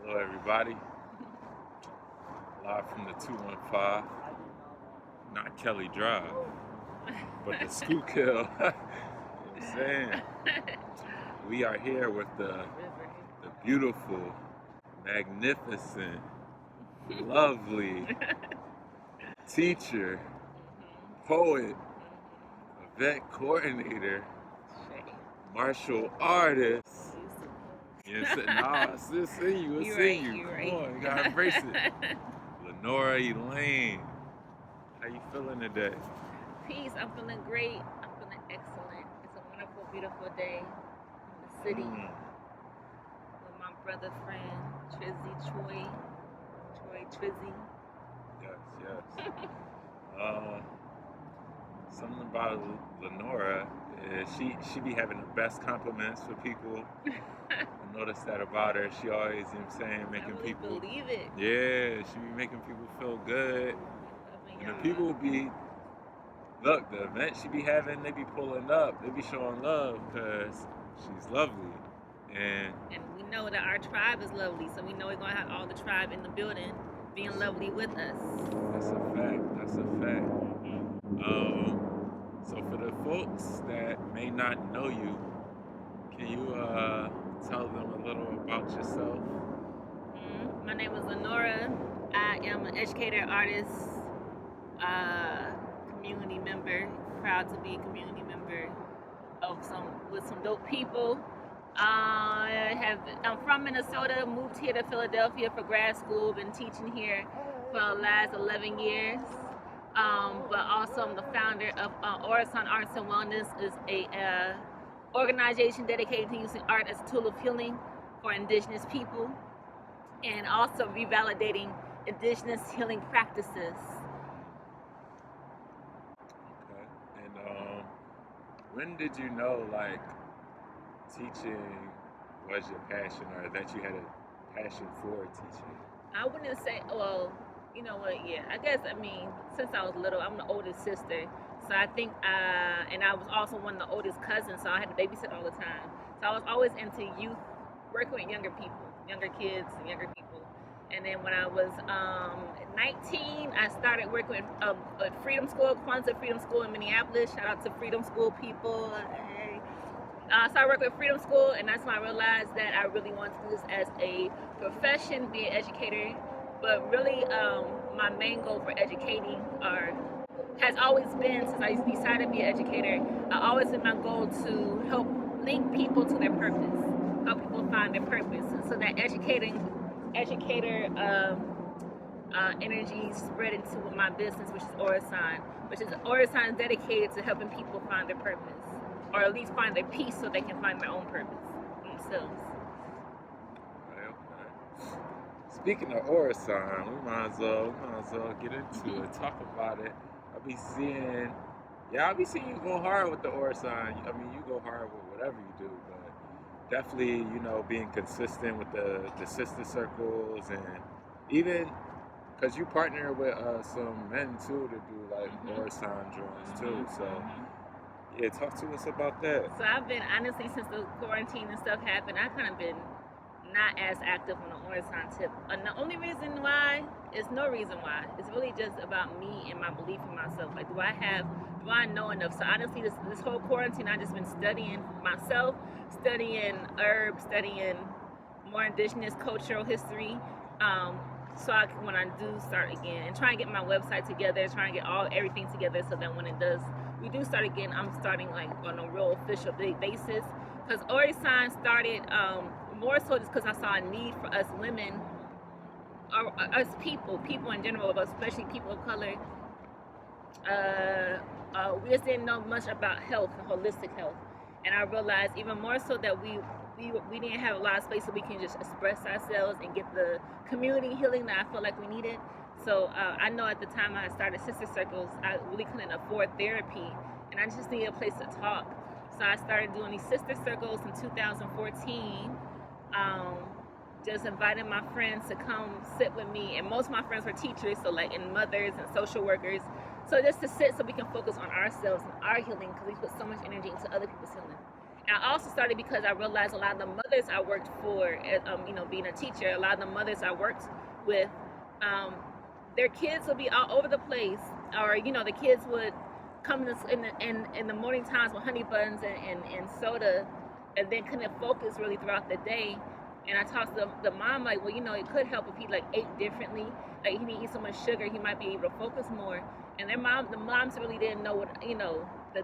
Hello, everybody. Live from the 215, not Kelly Drive, but the Schuylkill. You know what I'm saying? We are here with the beautiful, magnificent, lovely teacher, poet, event coordinator, martial artist. You know, I still see you. I see you. Come on, you gotta embrace it. Lenora, Elaine, how you feeling today? Peace. I'm feeling great. I'm feeling excellent. It's a wonderful, beautiful day in the city with my brother friend Troy Trizzy. Yes. Something about Lenora is she be having the best compliments for people. I noticed that about her. She always, you know what I'm saying, making people believe it. Yeah, she be making people feel good. And the people be look, the event she be having, they be pulling up. They be showing love because she's lovely. And we know that our tribe is lovely, so we know we're gonna have all the tribe in the building being lovely with us. That's a fact. So for the folks that may not know you, can you tell them a little about yourself? My name is Lenora. I am an educator, artist, community member. Proud to be a community member with some dope people. I'm from Minnesota, moved here to Philadelphia for grad school, been teaching here for the last 11 years. But also I'm the founder of Orison Arts and Wellness, is a organization dedicated to using art as a tool of healing for indigenous people and also revalidating indigenous healing practices. Okay. And when did you know like teaching was your passion or that you had a passion for teaching? I wouldn't say, well, you know what, yeah. Since I was little, I'm the oldest sister. So I think, and I was also one of the oldest cousins, so I had to babysit all the time. So I was always into youth, working with younger people, younger kids and younger people. And then when I was 19, I started working at Freedom School, Kwanzaa Freedom School in Minneapolis. Shout out to Freedom School people. Hey. So I worked with Freedom School, and that's when I realized that I really wanted to do this as a profession, be an educator. But really, my main goal for educating has always been, since I decided to be an educator, always been my goal to help link people to their purpose, help people find their purpose. And so that educator energy spread into my business, which is Orison is dedicated to helping people find their purpose, or at least find their peace so they can find their own purpose themselves. Speaking of Orison, we might as well get into it, talk about it. I be seeing you go hard with the Orison. I mean, you go hard with whatever you do, but definitely, you know, being consistent with the sister circles, and even because you partner with some men too to do like Orison drawings too. So yeah, talk to us about that. So I've been, honestly, since the quarantine and stuff happened, I've kind of been not as active on the Orison tip. And the only reason why is no reason why. It's really just about me and my belief in myself. Like, do I know enough? So honestly, this whole quarantine, I've just been studying myself, studying herbs, studying more indigenous cultural history. So when I do start again, and try and get my website together, try and get everything together, so that when we do start again, I'm starting like on a real official basis. Because Orison started more so just because I saw a need for us women, or us people in general, but especially people of color. We just didn't know much about health and holistic health, and I realized even more so that we didn't have a lot of space so we can just express ourselves and get the community healing that I felt like we needed. So I know at the time I started sister circles, I really couldn't afford therapy, and I just needed a place to talk. So I started doing these sister circles in 2014. Just inviting my friends to come sit with me, and most of my friends were teachers, so like, and mothers and social workers. So just to sit so we can focus on ourselves and our healing, because we put so much energy into other people's healing. And I also started because I realized a lot of the mothers I worked for, being a teacher, a lot of the mothers I worked with, um, their kids would be all over the place, or the kids would come in the morning times with honey buns and soda, and then couldn't focus really throughout the day. And I talked to the mom like, well, it could help if he like ate differently. Like he didn't eat so much sugar, he might be able to focus more. And the moms really didn't know what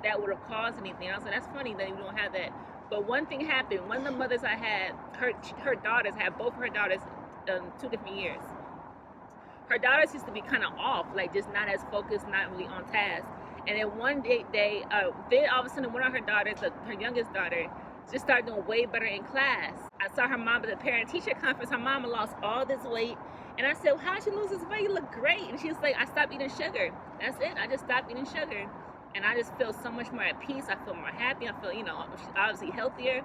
that would have caused anything. I was like, that's funny that you don't have that. But one thing happened. One of the mothers I had, her daughters had both her daughters 2 different years. Her daughters used to be kind of off, like just not as focused, not really on task. And then one day, then all of a sudden, one of her daughters, her youngest daughter, just started doing way better in class. I saw her mom at the parent-teacher conference. Her mama lost all this weight. And I said, well, how did you lose this weight? You look great. And she was like, I stopped eating sugar. That's it. I just stopped eating sugar. And I just feel so much more at peace. I feel more happy. I feel, she's obviously healthier.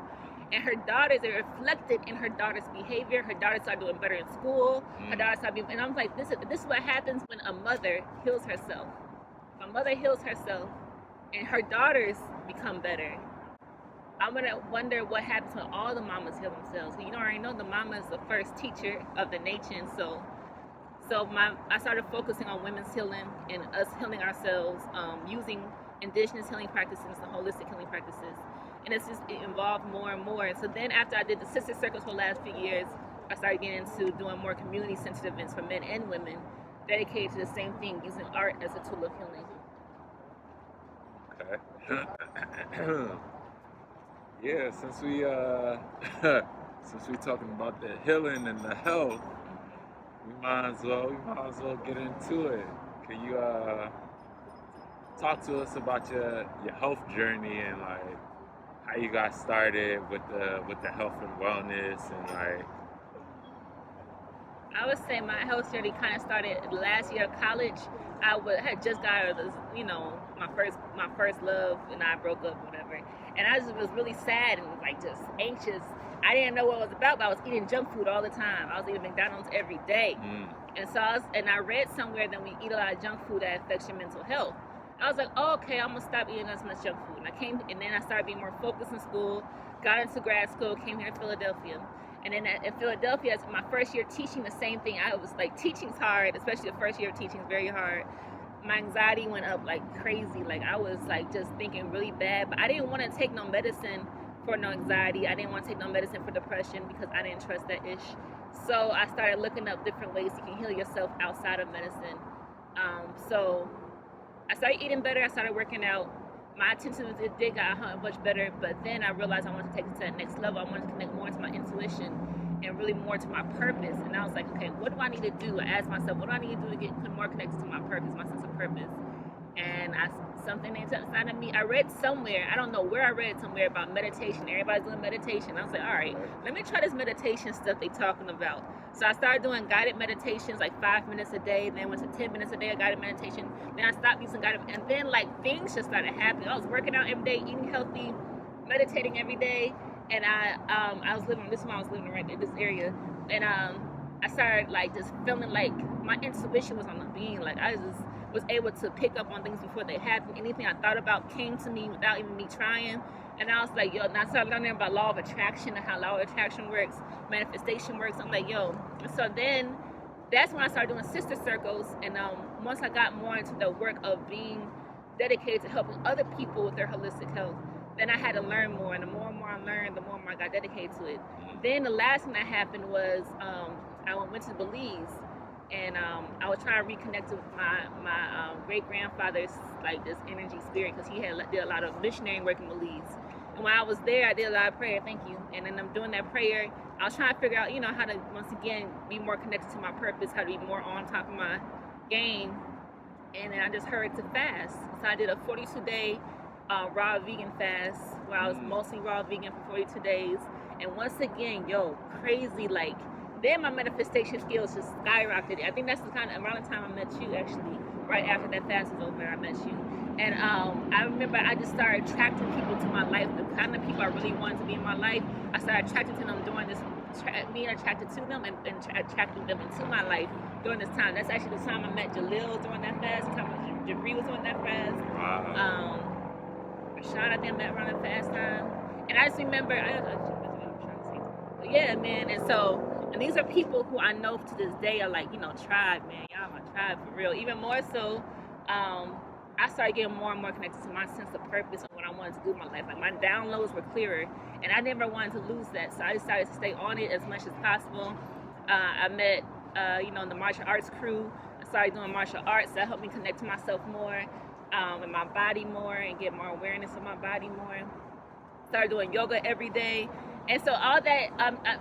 And her daughters, it reflected in her daughter's behavior. Her daughters started doing better in school. Her daughters started and I'm like, this is what happens when a mother heals herself. If a mother heals herself and her daughters become better, I'm going to wonder what happens when all the mamas heal themselves. I already know the mama is the first teacher of the nation. So I started focusing on women's healing and us healing ourselves, using indigenous healing practices and holistic healing practices. And it evolved more and more. And so then after I did the sister circles for the last few years, I started getting into doing more community-centered events for men and women dedicated to the same thing, using art as a tool of healing. Okay. Yeah, since we talking about the healing and the health, we might as well get into it. Can you talk to us about your health journey and like how you got started with the health and wellness and like? I would say my health journey kind of started last year of college. I had just got out of my first love, and I broke up, whatever. And I just was really sad and like just anxious. I didn't know what it was about, but I was eating junk food all the time. I was eating McDonald's every day. And so I read somewhere that we eat a lot of junk food that affects your mental health. I was like, oh, okay, I'm gonna stop eating as much junk food. And then I started being more focused in school, got into grad school, came here to Philadelphia. And then in Philadelphia, my first year teaching, the same thing. I was like, teaching's hard, especially the first year of teaching is very hard. My anxiety went up like crazy. Like I was like just thinking really bad, but I didn't want to take no medicine for no anxiety. I didn't want to take no medicine for depression because I didn't trust that ish. So I started looking up different ways you can heal yourself outside of medicine. So I started eating better. I started working out. My attention did got much better, but then I realized I wanted to take it to that next level. I wanted to connect more to my intuition and really more to my purpose. And I was like, okay, what do I need to do? I asked myself, what do I need to do to get more connected to my purpose, my sense of purpose? And something inside of me, I read somewhere, I don't know where I read somewhere about meditation. Everybody's doing meditation. I was like, all right, let me try this meditation stuff they talking about. So I started doing guided meditations, like 5 minutes a day, then went to 10 minutes a day of guided meditation. Then I stopped using guided, and then like things just started happening. I was working out every day, eating healthy, meditating every day, and I was living, this is when I was living right in this area, and I started like just feeling like my intuition was on the beam. Like I just was able to pick up on things before they happened. Anything I thought about came to me without even me trying. And I was like, yo, and I started learning about law of attraction and how law of attraction works, manifestation works. I'm like, yo. So then that's when I started doing sister circles. And once I got more into the work of being dedicated to helping other people with their holistic health, then I had to learn more. And the more I learned, the more I got dedicated to it. Then the last thing that happened was I went to Belize. And I was trying to reconnect with my great-grandfather's, like, this energy spirit, because he did a lot of missionary work in Belize. And when I was there, I did a lot of prayer, thank you. And then I'm doing that prayer. I was trying to figure out, how to, once again, be more connected to my purpose, how to be more on top of my game. And then I just heard to fast. So I did a 42-day raw vegan fast, where I was mostly raw vegan for 42 days. And once again, crazy, like, then my manifestation skills just skyrocketed. I think that's the kind of around the time I met you, actually, right after that fast was over, I met you. And I remember I just started attracting people to my life, the kind of people I really wanted to be in my life. I started attracting to them during this, being attracted to them and attracting them into my life during this time. That's actually the time I met Jalil during that fast, the time Jabri was doing that fast. Wow. Rashad, I think I met around that fast time. And I just remember, yeah, man. And these are people who I know to this day are like, tribe, man. Y'all my tribe for real. Even more so, I started getting more and more connected to my sense of purpose and what I wanted to do in my life. Like my downloads were clearer, and I never wanted to lose that. So I decided to stay on it as much as possible. I met, the martial arts crew. I started doing martial arts. That helped me connect to myself more, and my body more, and get more awareness of my body more. Started doing yoga every day. And so all that,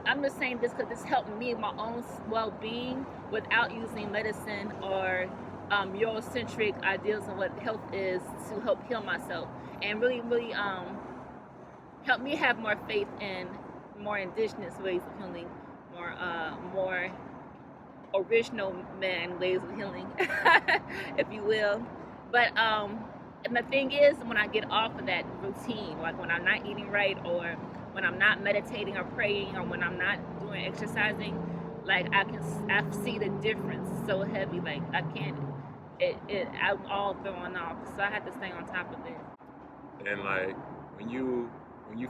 I'm just saying this because this helped me in my own well-being without using medicine or Eurocentric ideas of what health is to help heal myself, and really, really help me have more faith in more indigenous ways of healing, more original man ways of healing, if you will. But and the thing is, when I get off of that routine, like when I'm not eating right, or when I'm not meditating or praying, or when I'm not doing exercising, like I see the difference so heavy. Like I can't. I'm all thrown off, so I have to stay on top of it. And like when you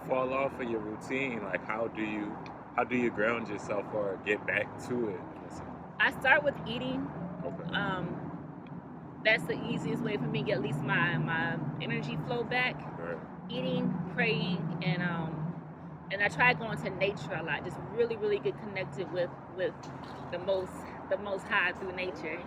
fall off of your routine, like how do you ground yourself or get back to it? I start with eating. Okay. That's the easiest way for me to get at least my energy flow back. Right. Eating, praying, and I try going to nature a lot. Just really, really get connected with the most high through nature.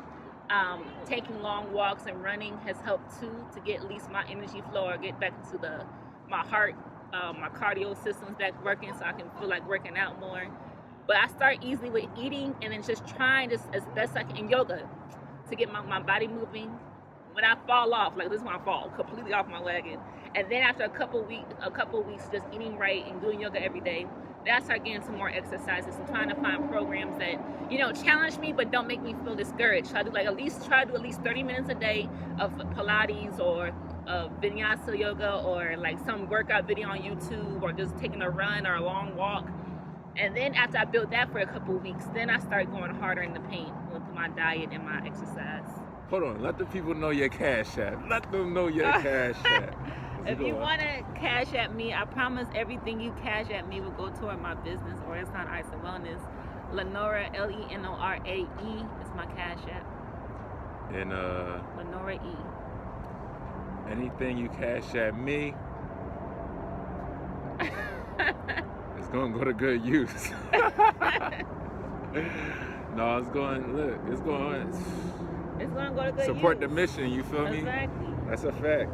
Taking long walks and running has helped too, to get at least my energy flow or get back into my heart, my cardio system's back working, so I can feel like working out more. But I start easily with eating, and then just trying just as best I can in yoga to get my body moving. When I fall off, like this is when I fall completely off my wagon, and then after a couple weeks just eating right and doing yoga every day, then I start getting some more exercises and trying to find programs that challenge me but don't make me feel discouraged. So I do at least 30 minutes a day of Pilates or Vinyasa yoga, or like some workout video on YouTube, or just taking a run or a long walk. And then after I build that for a couple weeks, then I start going harder in the paint with my diet and my exercise. Hold on, let the people know your Cash App. Let them know your Cash App. If you want to cash at me, I promise everything you cash at me will go toward my business, or it's not Ice and Wellness. Lenora, Lenorae is my Cash App. And Lenora E. Anything you cash at me, it's gonna go to good use. No, it's going to go to good use. It's gonna go to good Support use. the mission, you feel me? Exactly. That's a fact.